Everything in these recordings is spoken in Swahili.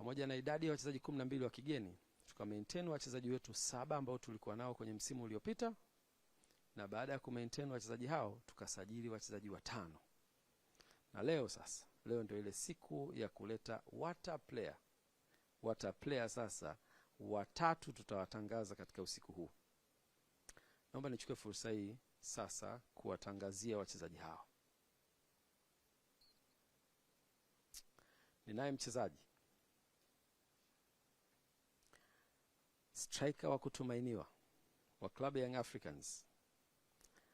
pamoja na idadi ya wachezaji 12 wa kigeni, tuka maintain wachezaji wetu 7 ambao tulikuwa nao kwenye msimu uliopita, na baada ya kumaintain wachezaji hao tukasajili wachezaji 5. Na leo ndio ile siku ya kuleta water player sasa 3 tutawatangaza katika usiku huu. Naomba nichukue fursa hii sasa kuwatangazia wachezaji hao. Ninaye mchezaji striker wa kutumainiwa wa klabu ya Young Africans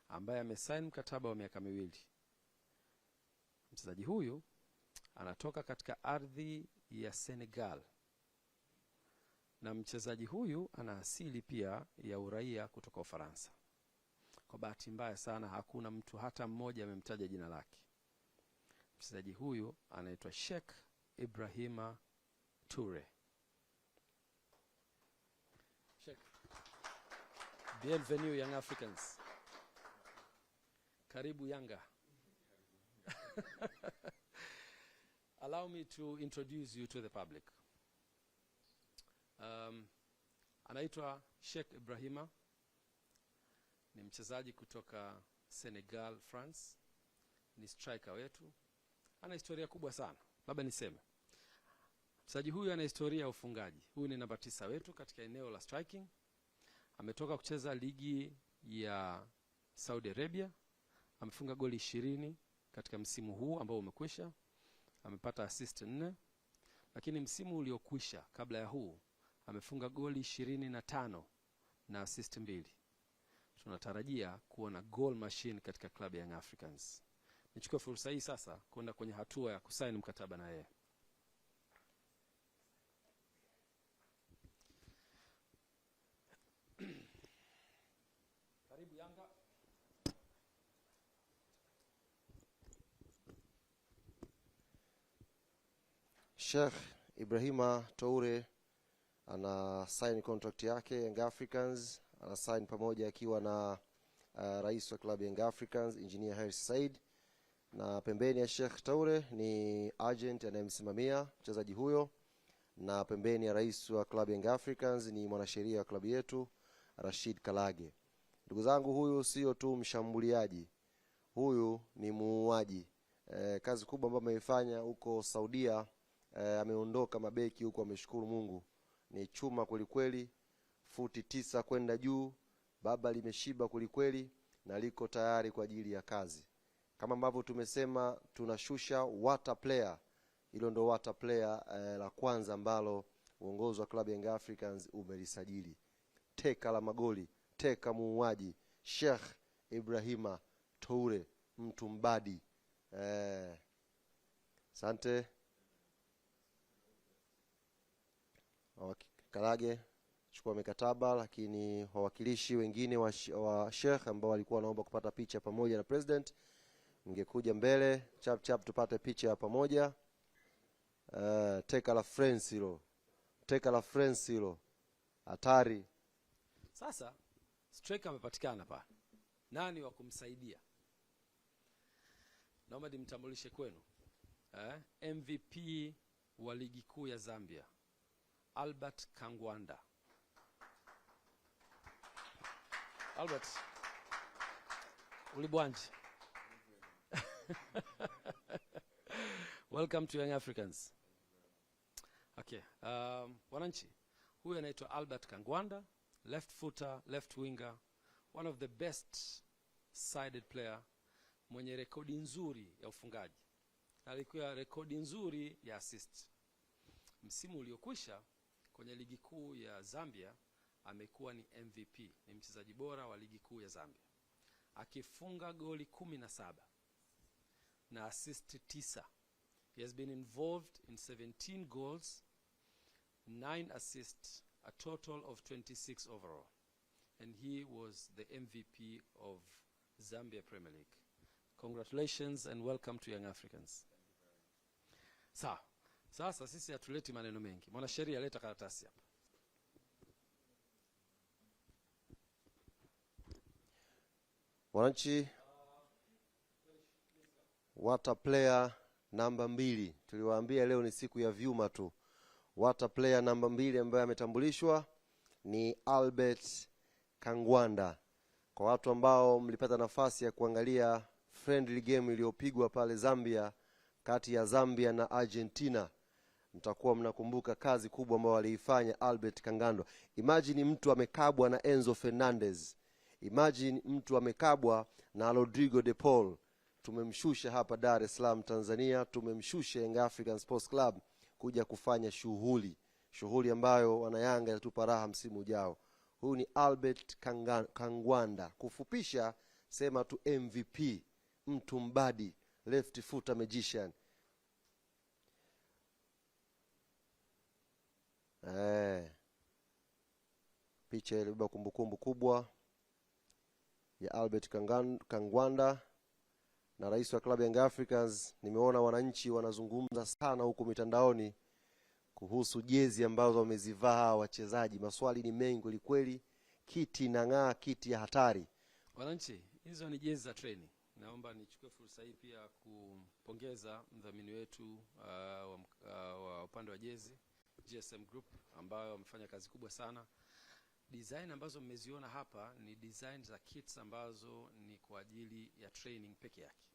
ambaye amesign mkataba wa miaka 2. Mchezaji huyu anatoka katika ardhi ya Senegal, na mchezaji huyu ana asili pia ya uraia kutoka Ufaransa. Kwa bahati mbaya sana hakuna mtu hata mmoja amemtaja jina lake. Mchezaji huyu anaitwa Sheikh Ibrahima Toure. Sheikh, bienvenue Young Africans. Karibu Yanga. Allow me to introduce you to the public. Anaitwa Sheikh Ibrahima, ni mchezaji kutoka Senegal, France. Ni striker wetu. Ana historia kubwa sana. Labda niseme, mchezaji huyu ana historia ya ufungaji. Huyu ni namba 9 wetu katika eneo la striking. Ametoka kucheza ligi ya Saudi Arabia. Amefunga goli 20 katika msimu huu ambao umekwisha. Amepata assist 4. Lakini msimu uliokwisha kabla ya huu amefunga goli 25 na assist 2. Tunatarajia kuona goal machine katika klabu ya Young Africans. Nichukue fursa hii sasa kwenda kwenye hatua ya kusaini mkataba na yeye. Karibu Yanga. Sheikh Ibrahima Toure ana sign contract yake Young Africans, ana sign pamoja akiwa na rais wa klabu Young Africans Engineer Hersi Said, na pembeni ya Sheikh Toure ni agent anayemsimamia mchezaji huyo, na pembeni ya rais wa klabu Young Africans ni mwanasheria wa klabu yetu Rashid Kalage. Ndugu zangu, huyu sio tu mshambuliaji, huyu ni muuaji. Kazi kubwa ambayo ameifanya huko Saudia, ameondoka mabeki huko, ameshukuru Mungu. Ni chuma kweli, futi 9 kwenda juu, baba limeshiba kweli na liko tayari kwa ajili ya kazi. Kama ambavyo tumesema tunashusha water player, hilo ndo water player la kwanza ambalo uongozi wa klabu Young Africans umelisajili. Teka la magoli, teka muuaji, Sheikh Ibrahima Toure, mtu mbadi. Asante. Kalage chukua mikataba, lakini wawakilishi wengine wa Sheikh ambao walikuwa wanaomba kupata picha pamoja na president, mngekuja mbele chap tupate picha ya pamoja. Teka la France hilo. Teka la France hilo. Hatari. Sasa striker amepatikana pa. Nani wa kumsaidia? Naomba nimtambulishe kwenu. MVP wa ligi kuu ya Zambia, Albert Kangwanda. Albert, ulibwanje? Welcome to Young Africans. Okay, wananchi, huyu anaitwa Albert Kangwanda, left footer, left winger, one of the best sided player, mwenye rekodi nzuri ya ufungaji. Alikuwa rekodi nzuri ya assist. Msimu uliokwisha kwenye ligi kuu ya Zambia amekuwa ni MVP, ni mchezaji bora wa ligi kuu ya Zambia, akifunga goli 17 na assist 9. He has been involved in 17 goals, 9 assists, a total of 26 overall, and he was the MVP of Zambia Premier League. Congratulations and welcome to Young Africans. Sasa sisi hatuleti maneno mengi. Mwanasheria, leta karatasi hapa. Wananchi, water player namba 2. Tuliwaambia leo ni siku ya vyuma tu. Water player namba 2 ambaye ametambulishwa ni Albert Kangwanda. Kwa watu ambao mlipata nafasi ya kuangalia friendly game iliyopigwa pale Zambia kati ya Zambia na Argentina, mtakuwa mnakumbuka kazi kubwa ambayo aliifanya Albert Kangwanda. Imagine mtu amekabwa na Enzo Fernandez. Imagine mtu amekabwa na Rodrigo de Paul. Tumemshusha hapa Dar es Salaam Tanzania, tumemshusha Young African Sports Club kuja kufanya shughuli ambayo wana Yanga itatupa raha msimu ujao. Huyu ni Albert Kangwanda. Kufupisha sema tu MVP, mtu mbadi, left footer magician. Picha ilibeba kumbukumbu kubwa ya Albert Kangwanda na rais wa klabu ya Young Africans. Nimeona wananchi wanazungumza sana huko mitandaoni kuhusu jezi ambazo wamezivaa wachezaji. Maswali ni mengi kweli. Kiti inang'aa, kiti ya hatari. Wananchi, hizo ni jezi za training. Naomba nichukue fursa hii pia kumpongeza mdhamini wetu wa upande wa jezi, GSM Group, ambayo wamefanya kazi kubwa sana. Design ambazo mmeziona hapa ni design za kits ambazo ni kwa ajili ya training peke yake.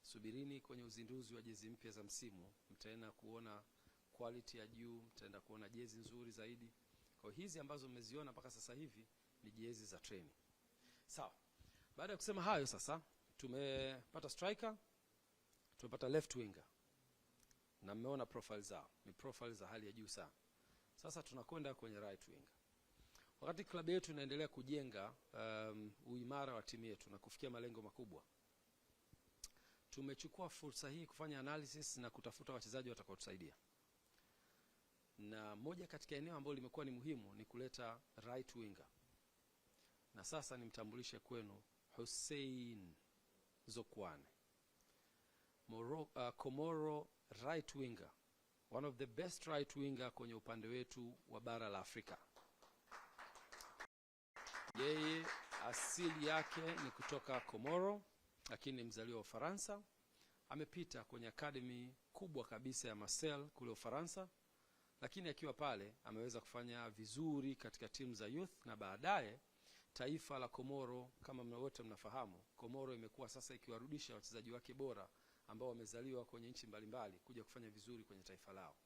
Subirini kwenye uzinduzi wa jezi mpya za msimu, mtaenda kuona quality ya juu, mtaenda kuona jezi nzuri zaidi. Kwa hizi ambazo mmeziona mpaka sasa hivi ni jezi za training. Sawa. Baada ya kusema hayo, sasa tumepata striker, tumepata left winger. Na mmeona profile zao. Ni profile za hali ya juu sana. Sasa tunakwenda kwenye right winger. Wakati klabu yetu inaendelea kujenga uimara wa timu yetu na kufikia malengo makubwa, tumechukua fursa hii kufanya analysis na kutafuta wachezaji watakaotusaidia. Na moja katika eneo ambalo limekuwa ni muhimu ni kuleta right winger. Na sasa nimtambulishe kwenu Hussein Zokwane, Komoro right winger, one of the best right winger kwenye upande wetu wa bara la Afrika. Yeye asili yake ni kutoka Komoro, lakini mzaliwa wa Ufaransa. Amepita kwenye academy kubwa kabisa ya Marseille kule Ufaransa, lakini akiwa pale ameweza kufanya vizuri katika timu za youth, na baadaye taifa la Komoro, kama wote mnafahamu, Komoro imekuwa sasa ikiwarudisha wachezaji wake bora ambao wamezaliwa kwenye nchi mbalimbali kuja kufanya vizuri kwenye taifa lao.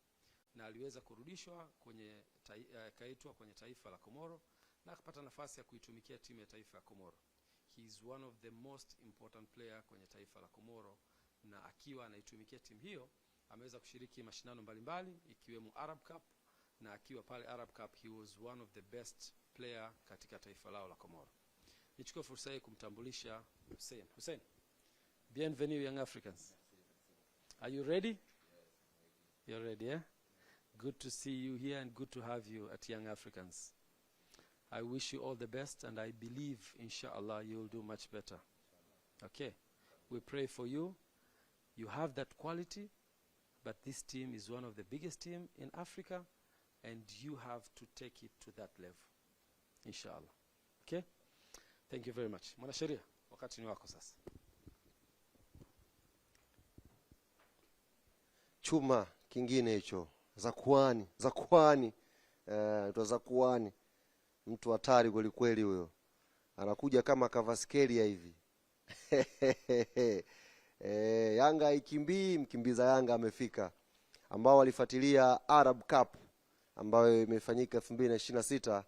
Na aliweza kurudishwa kwenye kaitwa kwenye taifa la Komoro na akapata nafasi ya kuitumikia timu ya taifa ya Komoro. He is one of the most important player kwenye taifa la Komoro, na akiwa anaitumikia timu hiyo ameweza kushiriki mashindano mbalimbali ikiwemo Arab Cup, na akiwa pale Arab Cup he was one of the best player katika taifa lao la Komoro. Nichukue fursa hii kumtambulisha Hussein. Hussein, bienvenue Young Africans. Are you ready? You're ready, eh? Good to see you here and good to have you at Young Africans. I wish you all the best, and I believe, inshallah, you will do much better. Okay. We pray for you. You have that quality, but this team is one of the biggest team in Africa, and you have to take it to that level. Inshallah. Okay? Thank you very much. Mwanasheria, wakati ni wako sasa. Chuma kingine hicho. Zakuani. Zakuani. Mtu hatari kweli kweli huyo. Anakuja kama Kavaskelia hivi. Yanga ikimbii, mkimbiza Yanga amefika. Ambao walifuatilia Arab Cup ambayo imefanyika 2026,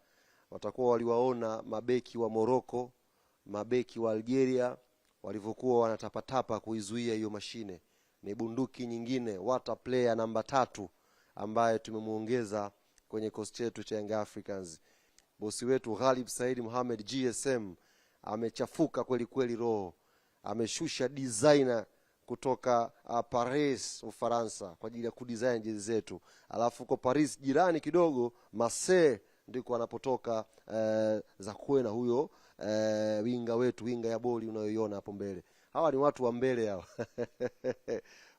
watakuwa waliwaona mabeki wa Morocco, mabeki wa Algeria walivyokuwa wanatapatapa kuizuia hiyo mashine. Ni bunduki nyingine, water player namba 3 ambaye tumemuongeza kwenye kikosi chetu cha Young Africans. Bosi wetu Ghalib Said Mohamed GSM amechafuka kweli kweli roho. Ameshusha designer kutoka Paris Ufaransa kwa ajili ya kudesign jezi zetu. Alafu uko Paris jirani kidogo Marseille ndiko anapotoka Zakuena huyo winga wetu, winga ya boli unayoiona hapo mbele. Hawa ni watu wa mbele hawa.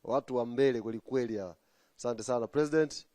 Watu wa mbele kweli kweli hawa. Asante sana President.